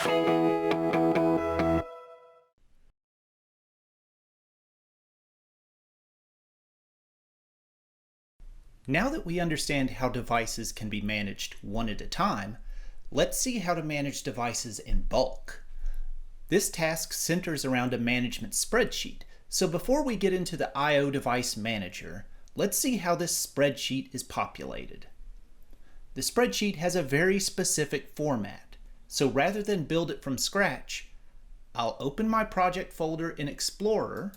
Now that we understand how devices can be managed one at a time, let's see how to manage devices in bulk. This task centers around a management spreadsheet, so before we get into the I/O device manager, let's see how this spreadsheet is populated. The spreadsheet has a very specific format, so rather than build it from scratch, I'll open my project folder in Explorer,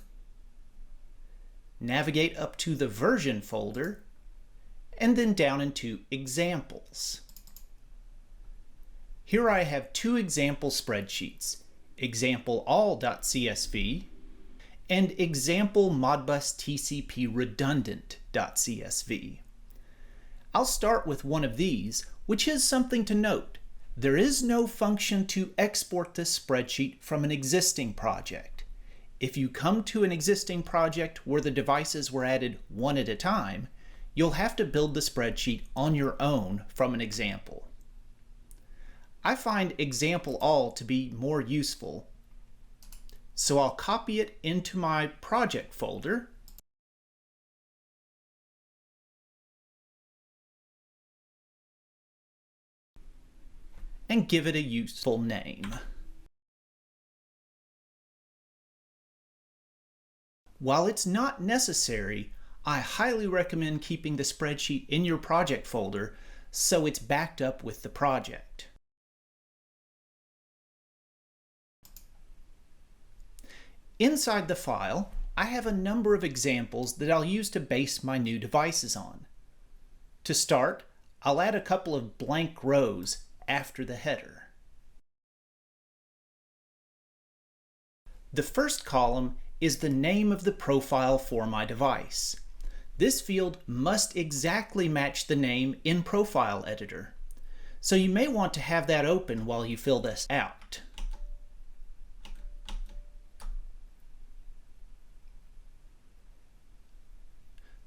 navigate up to the version folder, and then down into examples. Here I have two example spreadsheets, exampleall.csv and example modbus TCP redundant.csv. I'll start with one of these, which is something to note. There is no function to export this spreadsheet from an existing project. If you come to an existing project where the devices were added one at a time, you'll have to build the spreadsheet on your own from an example. I find example all to be more useful, so I'll copy it into my project folder and give it a useful name. While it's not necessary, I highly recommend keeping the spreadsheet in your project folder so it's backed up with the project. Inside the file, I have a number of examples that I'll use to base my new devices on. To start, I'll add a couple of blank rows after the header. The first column is the name of the profile for my device. This field must exactly match the name in Profile Editor, so you may want to have that open while you fill this out.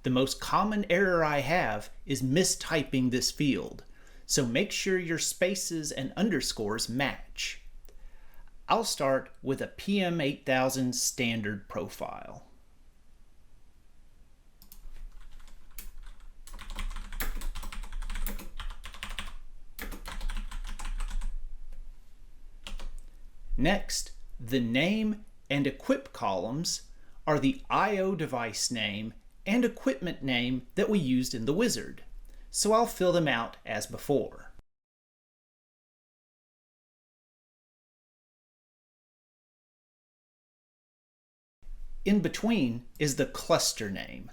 The most common error I have is mistyping this field, so make sure your spaces and underscores match. I'll start with a PM8000 standard profile. Next, the name and equip columns are the I/O device name and equipment name that we used in the wizard, so I'll fill them out as before. In between is the cluster name.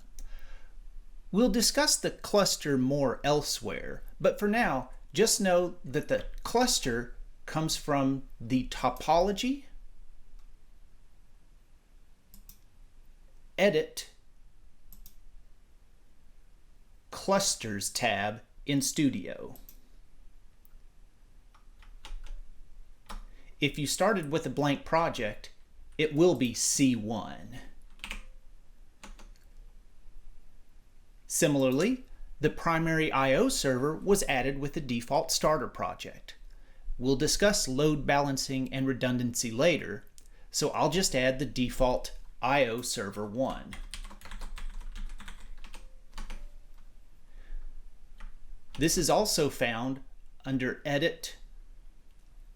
We'll discuss the cluster more elsewhere, but for now, just know that the cluster comes from the Topology, Edit, Clusters tab in Studio. If you started with a blank project, it will be C1. Similarly, the primary I/O server was added with the default starter project. We'll discuss load balancing and redundancy later, so I'll just add the default I/O server 1. This is also found under Edit,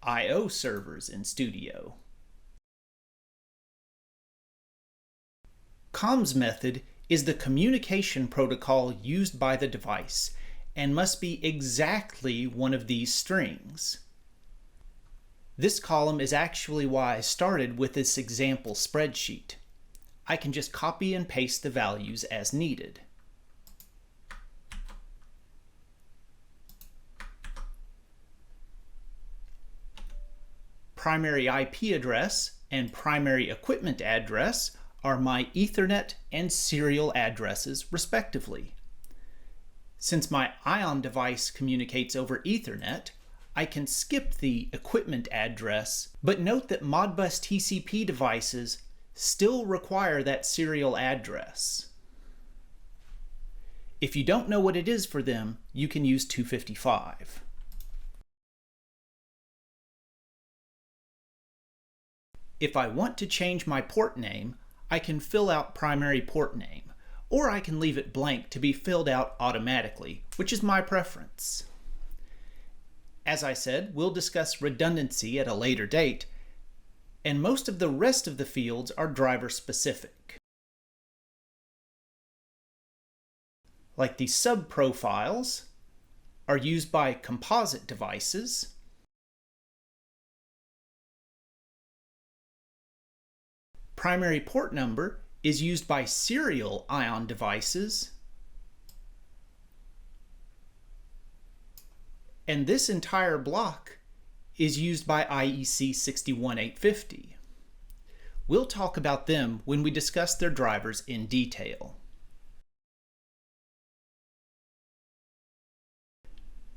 I/O servers in Studio. Comms method is the communication protocol used by the device and must be exactly one of these strings. This column is actually why I started with this example spreadsheet. I can just copy and paste the values as needed. Primary IP address and primary equipment address are my Ethernet and serial addresses respectively. Since my ION device communicates over Ethernet, I can skip the equipment address, but note that Modbus TCP devices still require that serial address. If you don't know what it is for them, you can use 255. If I want to change my port name, I can fill out primary port name, or I can leave it blank to be filled out automatically, which is my preference. As I said, we'll discuss redundancy at a later date, and most of the rest of the fields are driver specific. Like the sub-profiles are used by composite devices, primary port number is used by serial ion devices, and this entire block is used by IEC 61850. We'll talk about them when we discuss their drivers in detail.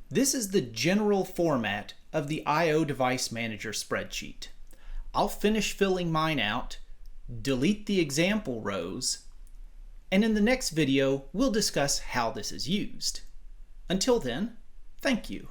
This is the general format of the I/O Device Manager spreadsheet. I'll finish filling mine out, delete the example rows, and in the next video we'll discuss how this is used. Until then, thank you.